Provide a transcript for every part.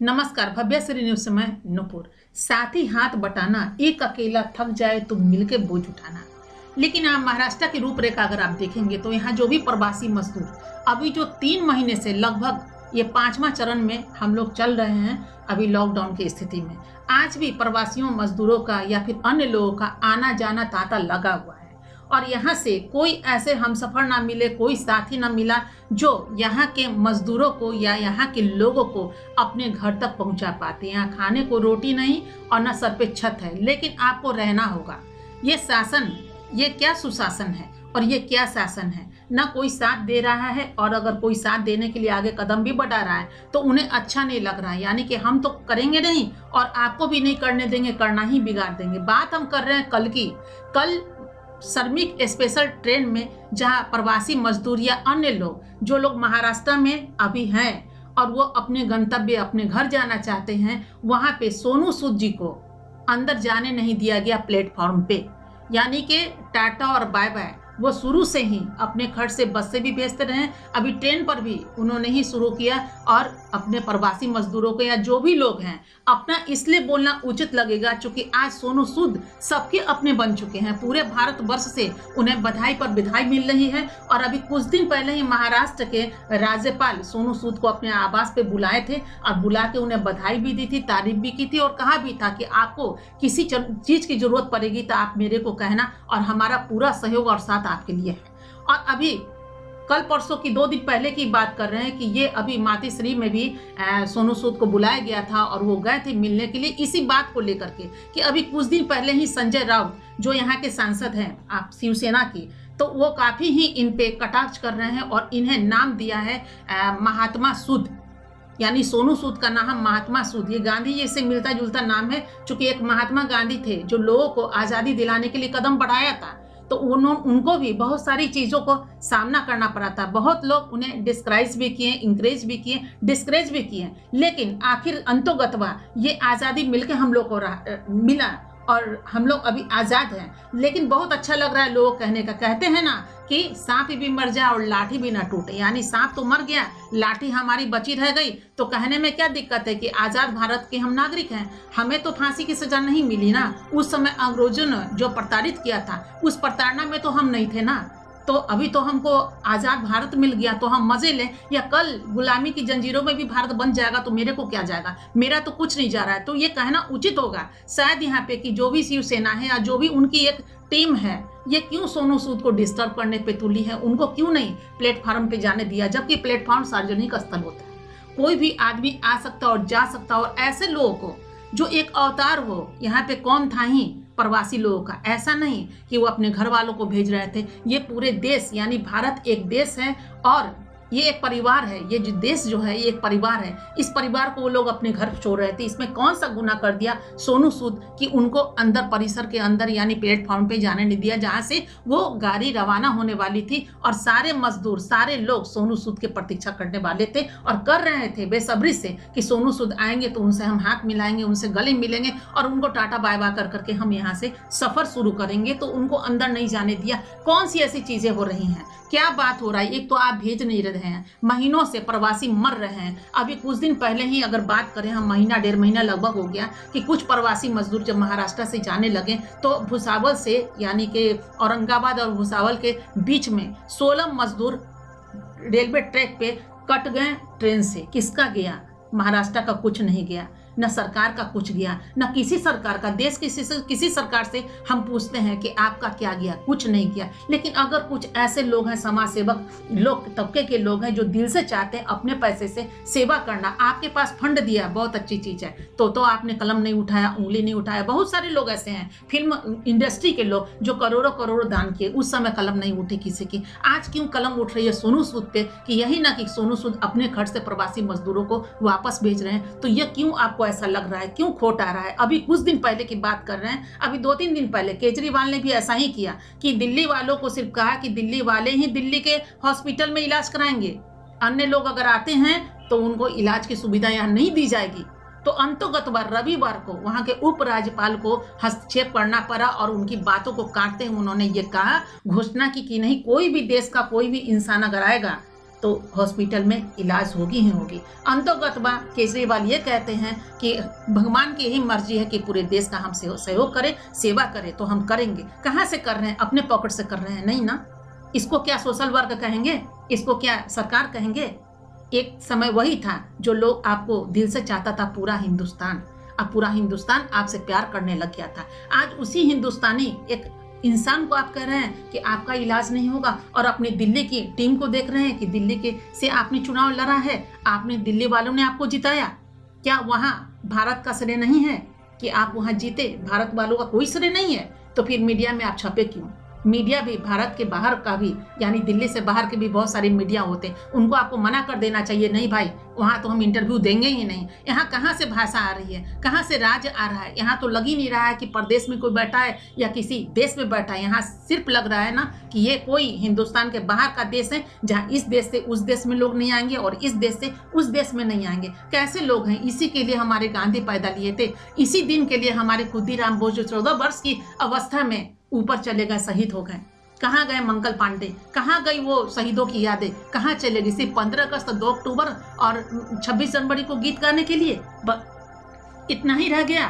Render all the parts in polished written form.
नमस्कार। भव्य श्री न्यूज से मैं नूपुर। साथी हाथ बटाना, एक अकेला थक जाए तो मिलके बोझ उठाना। लेकिन आप महाराष्ट्र की रूपरेखा अगर आप देखेंगे तो यहाँ जो भी प्रवासी मजदूर अभी जो 3 महीने से लगभग ये 5वां चरण में हम लोग चल रहे हैं अभी लॉकडाउन की स्थिति में, आज भी प्रवासियों मजदूरों का या फिर अन्य लोगों का आना जाना तांता लगा हुआ है। और यहाँ से कोई ऐसे हमसफर ना मिले, कोई साथी ना मिला जो यहाँ के मजदूरों को या यहाँ के लोगों को अपने घर तक पहुँचा पाते। यहाँ खाने को रोटी नहीं और न सर पे छत है, लेकिन आपको रहना होगा। ये शासन, ये क्या सुशासन है और ये क्या शासन है। ना कोई साथ दे रहा है, और अगर कोई साथ देने के लिए आगे कदम भी बढ़ा रहा है तो उन्हें अच्छा नहीं लग रहा है। यानी कि हम तो करेंगे नहीं और आपको भी नहीं करने देंगे, करना ही बिगाड़ देंगे। बात हम कर रहे हैं कल की। कल श्रमिक स्पेशल ट्रेन में जहां प्रवासी मजदूर या अन्य लोग जो लोग महाराष्ट्र में अभी हैं और वो अपने गंतव्य अपने घर जाना चाहते हैं, वहां पे सोनू सूद जी को अंदर जाने नहीं दिया गया प्लेटफॉर्म पे। यानी कि टाटा और बाय बाय वो शुरू से ही अपने खर्च से बस से भी भेजते रहे, अभी ट्रेन पर भी उन्होंने ही शुरू किया। और अपने प्रवासी मजदूरों को या जो भी लोग हैं अपना इसलिए बोलना उचित लगेगा क्योंकि आज सोनू सूद सबके अपने बन चुके हैं। पूरे भारतवर्ष से उन्हें बधाई पर बधाई मिल रही है। और अभी कुछ दिन पहले ही महाराष्ट्र के राज्यपाल सोनू सूद को अपने आवास पे बुलाए थे और बुला के उन्हें बधाई भी दी थी, तारीफ भी की थी और कहा भी था कि आपको किसी चीज की जरूरत पड़ेगी तो आप मेरे को कहना और हमारा पूरा सहयोग और साथ आपके लिए है। और अभी कल परसों की 2 दिन पहले की बात कर रहे हैं कि ये अभी मातृश्री में भी सोनू सूद को बुलाया गया था और वो गए थे मिलने के लिए इसी बात को लेकर के कि अभी कुछ दिन पहले ही संजय राउत जो यहाँ के सांसद हैं आप शिवसेना की, तो वो काफी ही इन पे कटाक्ष कर रहे हैं और इन्हें नाम दिया है महात्मा सूद। यानी सोनू सूद का नाम महात्मा सूद, ये गांधी जी से मिलता जुलता नाम है क्योंकि एक महात्मा गांधी थे जो लोगों को आज़ादी दिलाने के लिए कदम बढ़ाया था। तो उनको भी बहुत सारी चीज़ों को सामना करना पड़ा था। बहुत लोग उन्हें डिस्क्राइज भी किए, इंकरेज भी किए, डिस्करेज भी किए, लेकिन आखिर अंतोगत्वा ये आज़ादी मिलके हम लोग को मिला और हम लोग अभी आज़ाद हैं। लेकिन बहुत अच्छा लग रहा है लोग कहने का, कहते हैं ना कि सांप भी मर जाए और लाठी भी ना टूटे। यानी सांप तो मर गया, लाठी हमारी बची रह गई, तो कहने में क्या दिक्कत है कि आज़ाद भारत के हम नागरिक हैं, हमें तो फांसी की सजा नहीं मिली ना। उस समय अंग्रेजों ने जो प्रताड़ित किया था उस प्रताड़ना में तो हम नहीं थे ना। तो अभी तो हमको आज़ाद भारत मिल गया तो हम मजे लें, या कल गुलामी की जंजीरों में भी भारत बन जाएगा तो मेरे को क्या जाएगा, मेरा तो कुछ नहीं जा रहा है। तो ये कहना उचित होगा शायद यहाँ पे कि जो भी शिवसेना है या जो भी उनकी एक टीम है, ये क्यों सोनू सूद को डिस्टर्ब करने पे तुली है, उनको क्यों नहीं प्लेटफॉर्म पे जाने दिया, जबकि प्लेटफॉर्म सार्वजनिक स्थल होता है, कोई भी आदमी आ सकता और जा सकता। और ऐसे लोगों को जो एक अवतार हो, यहाँ पे कौन था ही प्रवासी लोगों का, ऐसा नहीं कि वो अपने घर वालों को भेज रहे थे। ये पूरे देश यानी भारत एक देश है और ये एक परिवार है। ये जो देश जो है ये एक परिवार है, इस परिवार को वो लोग अपने घर छोड़ रहे थे। इसमें कौन सा गुनाह कर दिया सोनू सूद कि उनको अंदर परिसर के अंदर यानी प्लेटफॉर्म पे जाने नहीं दिया जहां से वो गाड़ी रवाना होने वाली थी। और सारे मजदूर सारे लोग सोनू सूद की प्रतीक्षा करने वाले थे और कर रहे थे बेसब्री से कि सोनू सूद आएंगे तो उनसे हम हाथ मिलाएंगे, उनसे गले मिलेंगे और उनको टाटा बाय बाय कर करके हम यहाँ से सफर शुरू करेंगे। तो उनको अंदर नहीं जाने दिया। कौन सी ऐसी चीजें हो रही हैं, क्या बात हो रहा है। एक तो आप भेज नहीं रहे हैं, महीनों से प्रवासी मर रहे हैं। अभी कुछ दिन पहले ही अगर बात करें, हम महीना 1.5 महीना लगभग हो गया कि कुछ प्रवासी मजदूर जब महाराष्ट्र से जाने लगे तो भुसावल से यानी कि औरंगाबाद और भुसावल के बीच में 16 मजदूर रेलवे ट्रैक पे कट गए ट्रेन से। किसका गया? महाराष्ट्र का कुछ नहीं गया, न सरकार का कुछ गया, न किसी सरकार का। देश किसी सरकार से हम पूछते हैं कि आपका क्या गया, कुछ नहीं गया। लेकिन अगर कुछ ऐसे लोग हैं, समाज सेवक लोग तबके के लोग हैं जो दिल से चाहते हैं अपने पैसे से सेवा करना, आपके पास फंड दिया, बहुत अच्छी चीज है, तो आपने कलम नहीं उठाया, उंगली नहीं उठाया। बहुत सारे लोग ऐसे हैं, फिल्म इंडस्ट्री के लोग जो करोड़ों करोड़ों दान किए, उस समय कलम नहीं उठी किसी की। आज क्यों कलम उठ रही है सोनू सूद पे कि यही ना कि सोनू सूद अपने खर्च से प्रवासी मजदूरों को वापस भेज रहे हैं। तो ये क्यों आपको ऐसा लग रहा है, क्यों खोट आ रहा है? अभी कुछ दिन पहले की बात कर रहे हैं, अभी 2-3 दिन पहले केजरीवाल ने भी ऐसा ही किया कि दिल्ली वालों को सिर्फ कहा कि दिल्ली वाले ही दिल्ली के हॉस्पिटल में इलाज कराएंगे, अन्य लोग अगर आते हैं तो उनको इलाज की सुविधा यहाँ नहीं दी जाएगी। तो अंतोगतवार रविवार को वहां के उपराज्यपाल को हस्तक्षेप करना पड़ा और उनकी बातों को काटते हुए उन्होंने ये कहा, घोषणा की कि नहीं, कोई भी देश का कोई भी इंसान अगर आएगा तो हॉस्पिटल में इलाज होगी ही होगी। अंतोगत्वा केजरीवाल ये कहते हैं कि भगवान की यही मर्जी है कि पूरे देश का हम सहयोग करें, सेवा करें, तो हम करेंगे। कहाँ से कर रहे हैं? अपने पॉकेट से कर रहे हैं? नहीं ना। इसको क्या सोशल वर्क कहेंगे? इसको क्या सरकार कहेंगे? एक समय वही था जो लोग आपको दिल से चाहता था, पूरा हिंदुस्तान। अब पूरा हिंदुस्तान आपसे प्यार करने लग गया था। आज उसी हिंदुस्तानी एक इंसान को आप कह रहे हैं कि आपका इलाज नहीं होगा, और अपनी दिल्ली की टीम को देख रहे हैं कि दिल्ली के से आपने चुनाव लड़ा है, आपने दिल्ली वालों ने आपको जिताया। क्या वहाँ भारत का श्रेय नहीं है कि आप वहाँ जीते? भारत वालों का कोई श्रेय नहीं है? तो फिर मीडिया में आप छपे क्यों? मीडिया भी भारत के बाहर का भी, यानी दिल्ली से बाहर के भी बहुत सारे मीडिया होते हैं, उनको आपको मना कर देना चाहिए, नहीं भाई वहाँ तो हम इंटरव्यू देंगे ही नहीं। यहाँ कहाँ से भाषा आ रही है? कहाँ से राज्य आ रहा है? यहाँ तो लग ही नहीं रहा है कि प्रदेश में कोई बैठा है या किसी देश में बैठा है। यहाँ सिर्फ लग रहा है ना कि ये कोई हिंदुस्तान के बाहर का देश है, जहाँ इस देश से उस देश में लोग नहीं आएंगे और इस देश से उस देश में नहीं आएंगे। कैसे लोग हैं? इसी के लिए हमारे गांधी पैदा लिए थे, इसी दिन के लिए हमारे खुदीराम बोस जो 14 वर्ष की अवस्था में ऊपर चले गए, शहीद हो गए। कहाँ गए मंगल पांडे? कहाँ गई वो शहीदों की यादें? कहाँ चले गई? सिर्फ 15 अगस्त, 2 अक्टूबर और 26 जनवरी को गीत गाने के लिए इतना ही रह गया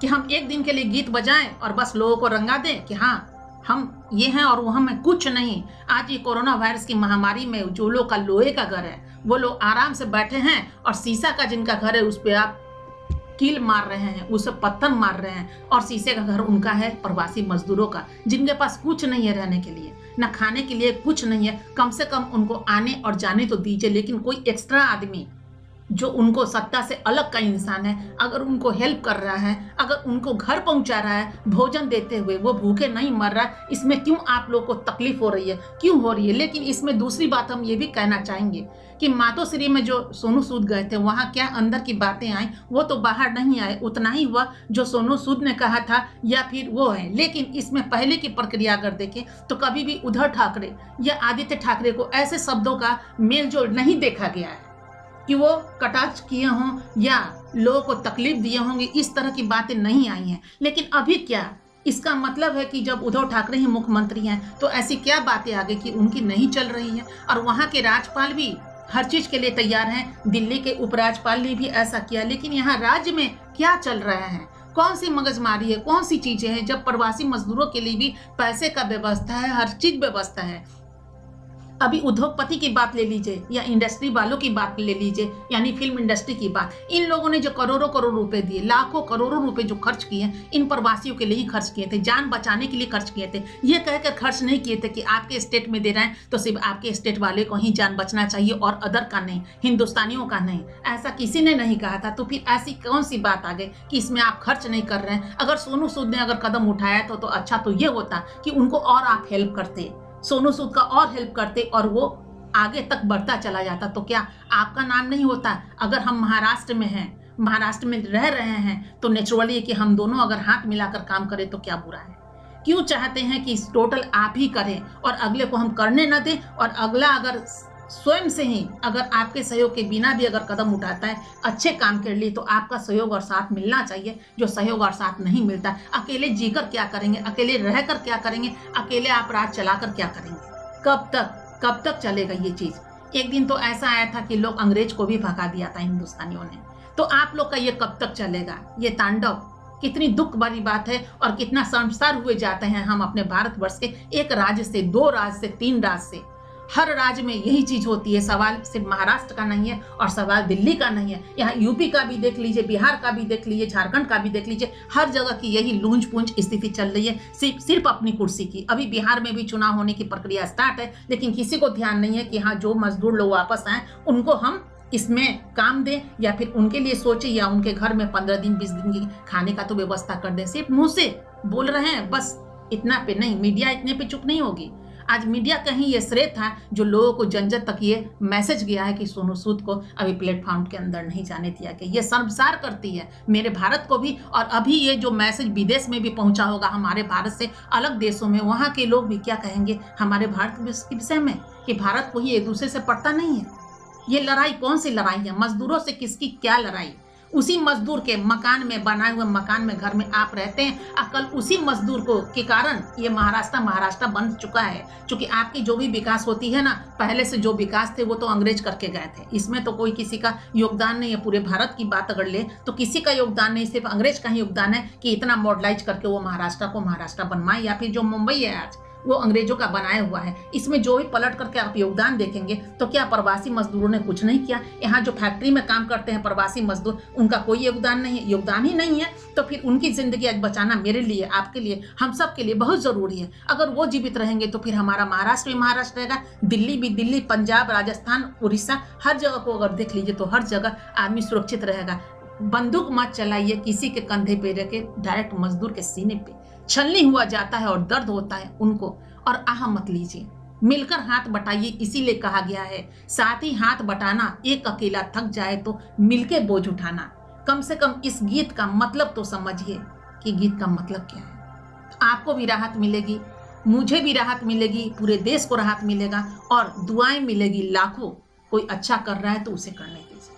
कि हम एक दिन के लिए गीत बजाएं और बस लोगों को रंगा दें कि हाँ हम ये हैं और वो हम हैं, कुछ नहीं। आज ये कोरोना वायरस की महामारी में जो लोग का लोहे का घर है, वो लोग आराम से बैठे हैं, और शीशा का जिनका घर है उस पर आप कील मार रहे हैं, उसे पत्थर मार रहे हैं, और शीशे का घर उनका है प्रवासी मजदूरों का, जिनके पास कुछ नहीं है रहने के लिए, ना खाने के लिए कुछ नहीं है। कम से कम उनको आने और जाने तो दीजिए, लेकिन कोई एक्स्ट्रा आदमी जो उनको सत्ता से अलग का इंसान है, अगर उनको हेल्प कर रहा है, अगर उनको घर पहुंचा रहा है भोजन देते हुए, वो भूखे नहीं मर रहा, इसमें क्यों आप लोग को तकलीफ हो रही है? क्यों हो रही है? लेकिन इसमें दूसरी बात हम ये भी कहना चाहेंगे कि मातोश्री में जो सोनू सूद गए थे, वहाँ क्या अंदर की बातें आई? वो तो बाहर नहीं आए, उतना ही हुआ जो सोनू सूद ने कहा था, या फिर वो है। लेकिन इसमें पहले की प्रक्रिया अगर देखें तो कभी भी उद्धव ठाकरे या आदित्य ठाकरे को ऐसे शब्दों का मेल जोल नहीं देखा गया है कि वो कटाक्ष किए हों या लोगों को तकलीफ दिए होंगे, इस तरह की बातें नहीं आई हैं। लेकिन अभी क्या इसका मतलब है कि जब उद्धव ठाकरे ही मुख्यमंत्री हैं तो ऐसी क्या बातें आ गई कि उनकी नहीं चल रही है? और वहाँ के राज्यपाल भी हर चीज के लिए तैयार हैं, दिल्ली के उपराज्यपाल ने भी ऐसा किया। लेकिन यहाँ राज्य में क्या चल रहा है? कौन सी मगजमारी है? कौन सी चीजें हैं? जब प्रवासी मजदूरों के लिए भी पैसे का व्यवस्था है, हर चीज व्यवस्था है। अभी उद्योगपति की बात ले लीजिए या इंडस्ट्री वालों की बात ले लीजिए, यानी फिल्म इंडस्ट्री की बात, इन लोगों ने जो करोड़ों करोड़ रुपए दिए, लाखों करोड़ों रुपए जो खर्च किए, इन प्रवासियों के लिए ही खर्च किए थे, जान बचाने के लिए खर्च किए थे। ये कहकर खर्च नहीं किए थे कि आपके स्टेट में दे रहे हैं तो सिर्फ आपके स्टेट वाले को ही जान बचना चाहिए और अदर का नहीं, हिंदुस्तानियों का नहीं। ऐसा किसी ने नहीं कहा था। तो फिर ऐसी कौन सी बात आ गई कि इसमें आप खर्च नहीं कर रहे हैं? अगर सोनू सूद ने अगर कदम उठाया तो अच्छा तो ये होता कि उनको और आप हेल्प करते, सोनू सूद का और हेल्प करते और वो आगे तक बढ़ता चला जाता, तो क्या आपका नाम नहीं होता? अगर हम महाराष्ट्र में हैं, महाराष्ट्र में रह रहे हैं, तो नेचुरली कि हम दोनों अगर हाथ मिलाकर काम करें तो क्या बुरा है? क्यों चाहते हैं कि टोटल आप ही करें और अगले को हम करने न दें? और अगला अगर स्वयं से ही अगर आपके सहयोग के बिना भी अगर कदम उठाता है अच्छे काम के लिए, तो आपका सहयोग और साथ मिलना चाहिए, जो सहयोग और साथ नहीं मिलता। अकेले जीकर क्या करेंगे? अकेले रहकर क्या करेंगे? अकेले आप राज चलाकर क्या करेंगे? कब तक चलेगा ये चीज? एक दिन तो ऐसा आया था कि लोग अंग्रेज को भी भगा दिया था हिंदुस्तानियों ने। तो आप लोग का ये कब तक चलेगा? ये तांडव कितनी दुख भरी बात है, और कितना शर्मसार हुए जाते हैं हम अपने भारतवर्ष के एक राज्य से, 2 राज्य से, 3 राज्य से। हर राज्य में यही चीज होती है। सवाल सिर्फ महाराष्ट्र का नहीं है और सवाल दिल्ली का नहीं है, यहाँ यूपी का भी देख लीजिए, बिहार का भी देख लीजिए, झारखंड का भी देख लीजिए, हर जगह की यही लूंज पूंज स्थिति चल रही है, सिर्फ अपनी कुर्सी की। अभी बिहार में भी चुनाव होने की प्रक्रिया स्टार्ट है, लेकिन किसी को ध्यान नहीं है कि हाँ जो मजदूर लोग वापस आए उनको हम इसमें काम दें, या फिर उनके लिए सोचे, या उनके घर में 15 दिन 20 दिन की खाने का तो व्यवस्था कर दें। सिर्फ मुंह से बोल रहे हैं बस, इतना पे नहीं। मीडिया इतने पे चुप नहीं होगी। आज मीडिया कहीं ये श्रेय था जो लोगों को जन जन तक ये मैसेज गया है कि सोनू सूद को अभी प्लेटफॉर्म के अंदर नहीं जाने दिया गया। ये शर्मसार करती है मेरे भारत को भी, और अभी ये जो मैसेज विदेश में भी पहुंचा होगा, हमारे भारत से अलग देशों में, वहाँ के लोग भी क्या कहेंगे हमारे भारत के विषय में कि भारत को ही एक दूसरे से पड़ता नहीं है। ये लड़ाई कौन सी लड़ाई है? मजदूरों से किसकी क्या लड़ाई? उसी मजदूर के मकान में, बनाए हुए मकान में, घर में आप रहते हैं। कल उसी मजदूर को के कारण ये महाराष्ट्र बन चुका है। क्योंकि आपकी जो भी विकास होती है ना, पहले से जो विकास थे वो तो अंग्रेज करके गए थे। इसमें तो कोई किसी का योगदान नहीं है। पूरे भारत की बात अगर ले तो किसी का योगदान नहीं, सिर्फ अंग्रेज का ही योगदान है कि इतना मॉडर्नाइज करके वो महाराष्ट्र को महाराष्ट्र बनवाए। या फिर जो मुंबई है आज, वो अंग्रेजों का बनाया हुआ है। इसमें जो भी पलट करके आप योगदान देखेंगे तो क्या प्रवासी मजदूरों ने कुछ नहीं किया? यहाँ जो फैक्ट्री में काम करते हैं प्रवासी मजदूर, उनका कोई योगदान नहीं है, योगदान ही नहीं है। तो फिर उनकी जिंदगी आज बचाना मेरे लिए, आपके लिए, हम सब के लिए बहुत जरूरी है। अगर वो जीवित रहेंगे तो फिर हमारा महाराष्ट्र भी महाराष्ट्र रहेगा, दिल्ली भी दिल्ली, पंजाब, राजस्थान, उड़ीसा, हर जगह को अगर देख लीजिए तो हर जगह आदमी सुरक्षित रहेगा। बंदूक मत चलाइए किसी के कंधे पे रखे, डायरेक्ट मजदूर के सीने पे छलनी हुआ जाता है और दर्द होता है उनको, और आह मत लीजिए, मिलकर हाथ बटाइए। इसीलिए कहा गया है, साथ ही हाथ बटाना, एक अकेला थक जाए तो मिलके बोझ उठाना। कम से कम इस गीत का मतलब तो समझिए कि गीत का मतलब क्या है। आपको भी राहत मिलेगी, मुझे भी राहत मिलेगी, पूरे देश को राहत मिलेगा और दुआएं मिलेगी लाखों। कोई अच्छा कर रहा है तो उसे करने दीजिए।